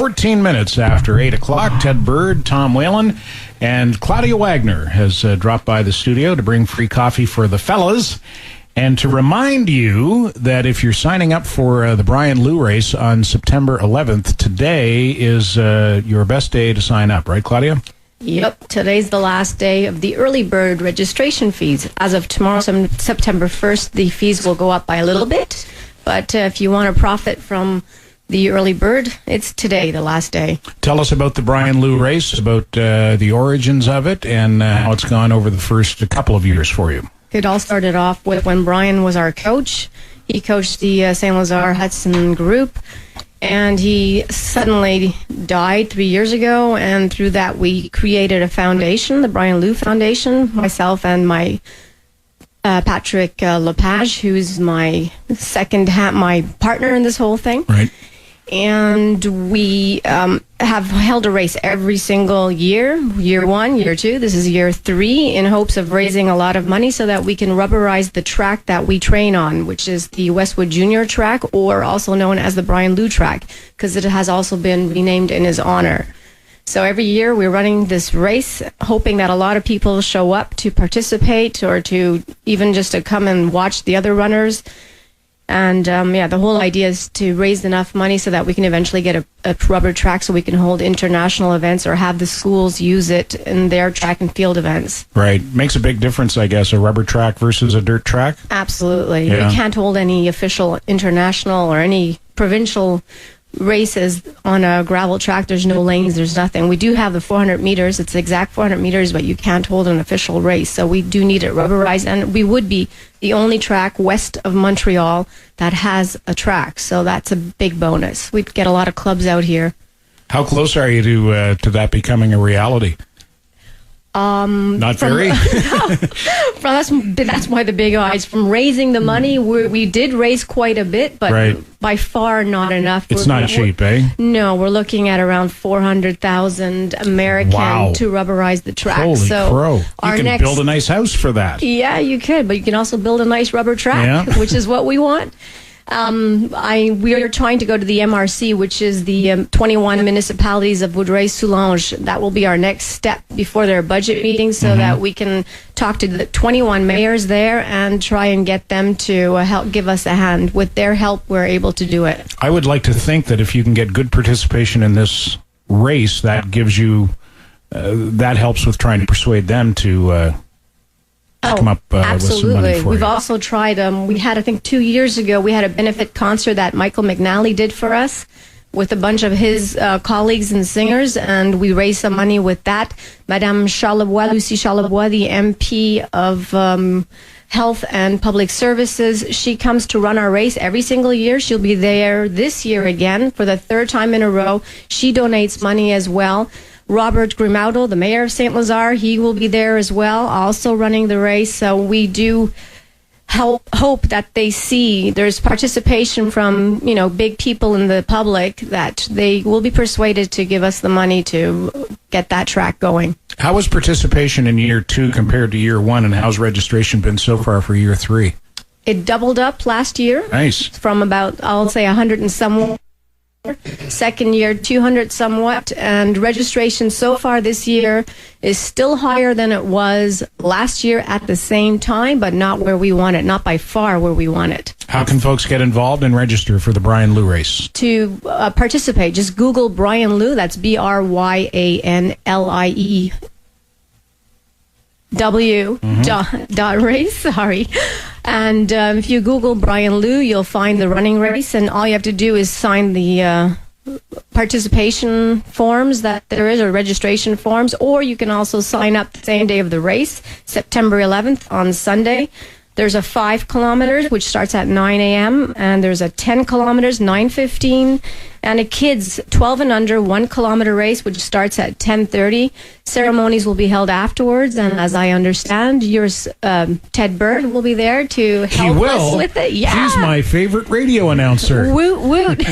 14 minutes after 8 o'clock, Ted Bird, Tom Whalen, and Claudia Wagner has dropped by the studio to bring free coffee for the fellas. And to remind you that if you're signing up for the Bryan Liew race on September 11th, today is your best day to sign up, right, Claudia? Yep, today's the last day of the early bird registration fees. As of tomorrow, September 1st, the fees will go up by a little bit. But if you want to profit from the early bird, it's today, the last day. Tell us about the Bryan Liew race, about the origins of it, and how it's gone over the first couple of years for you. It all started off with when Bryan was our coach. He coached the St. Lazare Hudson group, and he suddenly died 3 years ago, and through that we created a foundation, the Bryan Liew Foundation, myself and my Patrick Lepage, who's my my partner in this whole thing. Right. And we have held a race every single year, year 1, year 2, this is year 3, in hopes of raising a lot of money so that we can rubberize the track that we train on, which is the Westwood Junior track, or also known as the Bryan Liew track, because it has also been renamed in his honor. So every year we're running this race, hoping that a lot of people show up to participate or to even just to come and watch the other runners. And the whole idea is to raise enough money so that we can eventually get a rubber track so we can hold international events or have the schools use it in their track and field events. Right. Makes a big difference, I guess, a rubber track versus a dirt track. Absolutely. Yeah. We can't hold any official international or any provincial races on a gravel track. There's no lanes, there's nothing. We do have the 400 meters, it's the exact 400 meters, but you can't hold an official race, so we do need it rubberized, and we would be the only track west of Montreal that has a track, so that's a big bonus. We'd get a lot of clubs out here. How close are you to that becoming a reality? Not very. That's why the big eyes. From raising the money, we did raise quite a bit, but by far not enough. It's not cheap, eh? No, we're looking at around 400,000 American to rubberize the track. Holy crow! You can build a nice house for that. Yeah, you could, but you can also build a nice rubber track, which is what we want. We are trying to go to the MRC, which is the 21 municipalities of Vaudreuil-Soulanges. That will be our next step before their budget meeting, so that we can talk to the 21 mayors there and try and get them to help give us a hand. With their help, we're able to do it. I would like to think that if you can get good participation in this race, that gives you that helps with trying to persuade them to come up with some money for We've you. also tried, we had, I think 2 years ago, we had a benefit concert that Michael McNally did for us with a bunch of his colleagues and singers, and we raised some money with that. Madame Lucie Charlebois, the MP of Health and Public Services, she comes to run our race every single year. She'll be there this year again for the 3rd time in a row. She donates money as well. Robert Grimaudo, the mayor of St. Lazare, he will be there as well, also running the race. So we do hope that they see there's participation from, big people in the public, that they will be persuaded to give us the money to get that track going. How was participation in year 2 compared to year 1, and how's registration been so far for year 3? It doubled up last year. Nice. From about, I'll say, 100 and somewhat. Second year, 200 somewhat, and registration so far this year is still higher than it was last year at the same time, but not where we want it, not by far where we want it. How can folks get involved and register for the Bryan Liew race? To participate, just Google Bryan Liew, that's BRYANLIE. dot race, sorry. And if you Google Bryan Liew, you'll find the running race, and all you have to do is sign the participation forms that there is, or registration forms, or you can also sign up the same day of the race, September 11th on Sunday. There's a 5 kilometers, which starts at 9 a.m., and there's a 10 kilometers, 9:15, and a kids 12 and under 1 kilometer race, which starts at 10:30. Ceremonies will be held afterwards, and as I understand, yours, Ted Bird, will be there to help us with it. Yeah. He's my favorite radio announcer. Woot, woot.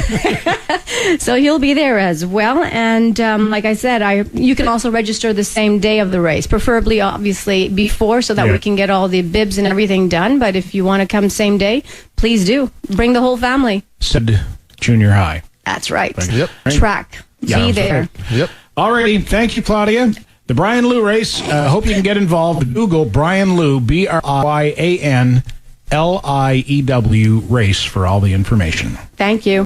So he'll be there as well, and like I said, you can also register the same day of the race, preferably, obviously, before, so that we can get all the bibs and everything done, but if you want to come same day, please do. Bring the whole family. Said junior high. That's right. Yep. Track. be there. Yep. Alrighty, thank you, Claudia. The Bryan Liew race. Hope you can get involved. Google Bryan Liew, BRYANLIEW race for all the information. Thank you.